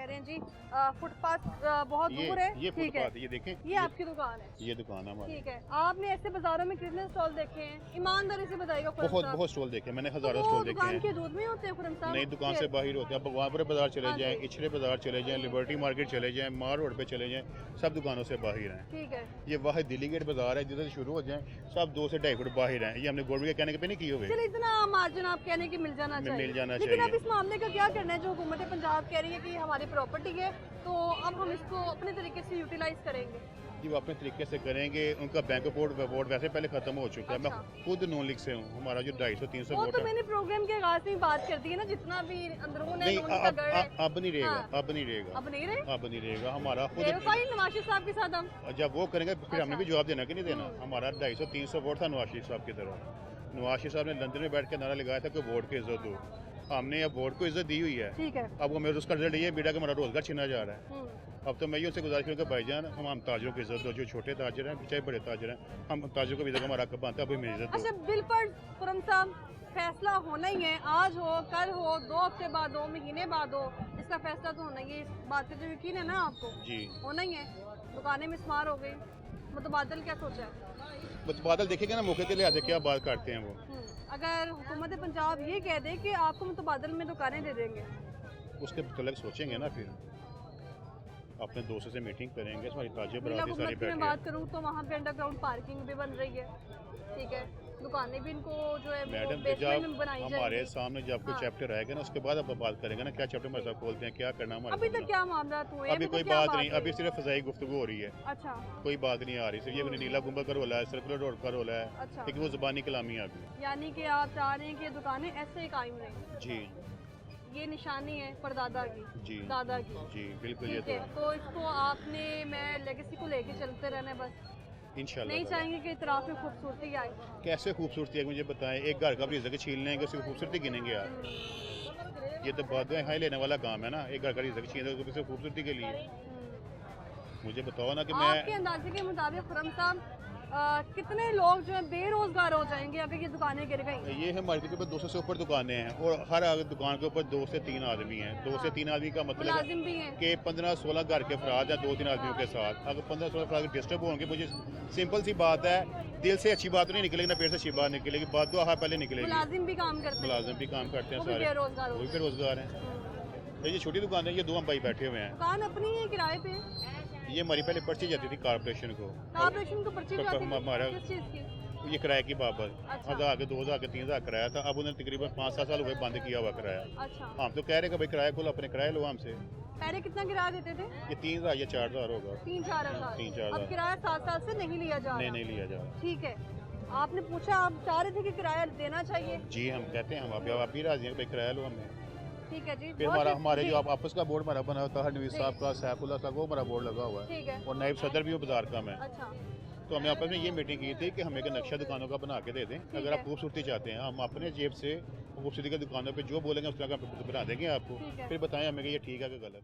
कह रहे हैं जी फुटपाथ बहुत दूर है। ये ठीक है, फुटपाथ ये देखें, ये आपकी दुकान है। ये दुकान है हमारी। ठीक है, आपने ऐसे बाजारों में कितने स्टॉल देखे हैं? ईमानदारी से बताइएगा। बहुत स्टॉल देखे मैंने, हजारों तो स्टॉल देखे दुकान हैं। के दूध में होते हैं खुरम साहब? नई दुकान से बाहर होते हैं। अब वहाँ पर बाजार चले हाँ जाएं, जी। इचरे बाजार चले जाएं, लिबर्टी मार्केट चले जाएं, मार रोड पे चले जाएं, सब दुकानों से बाहर हैं। ठीक है, ये वाहिद दिल्ली गेट बाजार है, जिधर से शुरू हो जाएं सब 2 से 2.5 फुट बाहर हैं। ये हमने गवर्नमेंट के कहने के पे नहीं किए हुए। चलिए इतना मार्जिन आप कहने की मिल जाना चाहिए। मिल जाना लेकिन अब चाहिए। इस मामले का क्या करना है? जो हुकूमत पंजाब कह रही है कि हमारी प्रॉपर्टी है, तो अब हम इसको अपने तरीके से यूटिलाइज करेंगे। जी वो अपने तरीके से करेंगे। उनका बैंक वोट वैसे पहले खत्म हो चुका है। अच्छा। मैं खुद नॉन लीग से हूँ। हमारा जो 250-300 वो वोट तो है। मैंने प्रोग्राम के आगाज में बात कर दी है ना, जितना भी अंदरून है नहीं नून का गढ़ है। अब नहीं रहेगा। हाँ। अब नहीं रहेगा। अब नहीं रहे? अब नहीं रहेगा। हमारा खुद बेवफाई नवाज शरीफ साहब के साथ हम। जब वो करेंगे फिर हमने भी जवाब देना कि नहीं देना। हमारा 250-300 वोट था नवाज शरीफ साहब की तरफ। नवाज शरीफ साहब ने लंदन में बैठ के नारा लगाया था कि वोट की इज्जत दो। हमने अब वोट को इज्जत दी हुई है। ठीक है। अब वो मेरे उसका रिजल्ट ये बेटा कि हमारा रोजगार छीना जा रहा है। अब तो मैं ये उनसे गुजारिश करूँगा भाईजान हम ताजरों की इज्जत दो। जो छोटे ताजर हैं चाहे बड़े ताजर हैं, हम ताजरों को भी इज्जत हमारा हक बनता है। अभी मेरी इज्जत अच्छा, दो। बिल पर खुरम साहब फैसला होना ही है। आज हो, कल हो, 2 हफ्ते बाद हो, महीने बाद हो, इसका फैसला तो होना ही है। इस बात पे तो यकीन है ना आपको? जी होना ही है। दुकानें मिसमार हो गई, मुतबादल क्या सोचा है? बादल देखेगा ना मौके के लिहाज से क्या बात करते हैं वो। अगर हुकूमत पंजाब ये कह दे कि आपको मुतबादल में दुकानें दे देंगे, उसके मतलब सोचेंगे ना, फिर अपने दोस्तों से मीटिंग करेंगे। हमारी ताजे मिला बराती सारी हुकूमत की मैं बैठी बात है। करूँ तो वहाँ पे अंडरग्राउंड पार्किंग भी बन रही है। ठीक है, दुकानें भी इनको जो है वो मैडम बेसमेंट में बनाई हमारे जाएंगी। सामने जब कोई हाँ। चैप्टर आएगा ना उसके बाद अब बात करेंगे ना क्या चैप्टर हमारे साथ खोलते हैं, क्या करना हमारे अभी साथ तक क्या मामला हुए? अभी कोई क्या बात नहीं। हुई? अभी सिर्फ फजाई गुफ्तगू हो रही है। अच्छा कोई बात नहीं आ रही। सिर्फ ये नीला गुंबद का रोला है, सर्कुलर रोड का रोला है। अच्छा। लेकिन वो जुबानी कलामी आ गई। यानी कि आप चाह रहे हैं कि ये दुकानें ऐसे ही कायम रहें। जी ये निशानी है परदादा की, जी दादा की। जी बिल्कुल। ये ठीक तो है, तो इसको आपने मैं लेगेसी को लेके चलते रहना है बस। इंशाल्लाह नहीं चाहेंगे कि इतराफ में खूबसूरती आए। कैसे खूबसूरती है मुझे बताएं। एक घर का रिज़्क छीन लेंगे उसकी खूबसूरती गिनेंगे यार। ये तो बहुत हाई लेने वाला काम है ना। एक घर का रिज़्क छीन लेंगे उसकी खूबसूरती के लिए। मुझे बताओ ना कि आपके मैं अंदाजे के मुताबिक खुरम साहब कितने लोग जो है बेरोजगार हो जाएंगे अगर ये दुकानें गिर गई? ये है मार्केट के ऊपर 200 से ऊपर दुकानें हैं और हर दुकान के ऊपर 2 से 3 आदमी हैं। 2 से 3 आदमी का मतलब है मुलाजिम भी हैं। कि 15-16 घर के अफराद हैं 2-3 आदमियों के साथ। अगर 15-16 अफराद डिस्टर्ब होंगे, मुझे सिंपल सी बात है, दिल से अच्छी बात तो नहीं निकलेगी ना पेट से अच्छी बात निकलेगी। बात तो पहले निकलेगी। मुलाजिम भी काम करते हैं, मुलाजिम भी काम करते हैं वो भी सारे, बेरोजगार वो भी होते बेरोजगार हैं। ये छोटी दुकान है, ये 2 हम भाई बैठे हुए हैं। दुकान अपनी है किराए पे? ये हमारी पहले पर्ची जाती थी कॉर्पोरेशन को। कॉर्पोरेशन को पर्ची जाती थी? हमारा किस चीज की? ये किराए की बाबत अच्छा। 1000 के 2000 के 3000 किराया था। अब उन्होंने तकरीबन 5-7 साल हुए बंद किया हुआ किराया। अच्छा, हम तो कह रहे हैं कि भाई किराया खोलो, अपने किराया लो हमसे। पहले कितना किराया देते थे? ये 3000 या 4000 होगा। 3-4 हजार। 3-4 अब हजार। किराया 7 साल से नहीं लिया जा रहा। नहीं लिया जा रहा। ठीक है, आपने पूछा, आप चाह रहे थे कि किराया देना चाहिए। जी हम कहते हैं, हम आप भी राजी हैं भाई किराया लो हमें। ठीक है जी। फिर बहुत हमारे जी। जो आपस का बोर्ड हमारा बना होता है नवीद साहब का, सैफुल्लाह साहब, वो हमारा बोर्ड लगा हुआ है। ठीक है। और नायब सदर भी वो बाजार का है। अच्छा, तो हमने आपस में ये मीटिंग की थी कि हमें एक नक्शा दुकानों का बना के दे दें। अगर आप है। खूबसूरती चाहते हैं हम अपने जेब से खूबसूरती की दुकानों पे जो बोलेंगे उस तरह का बना देंगे आपको। ठीक है। फिर बताएं हमें कि ये ठीक है कि गलत है।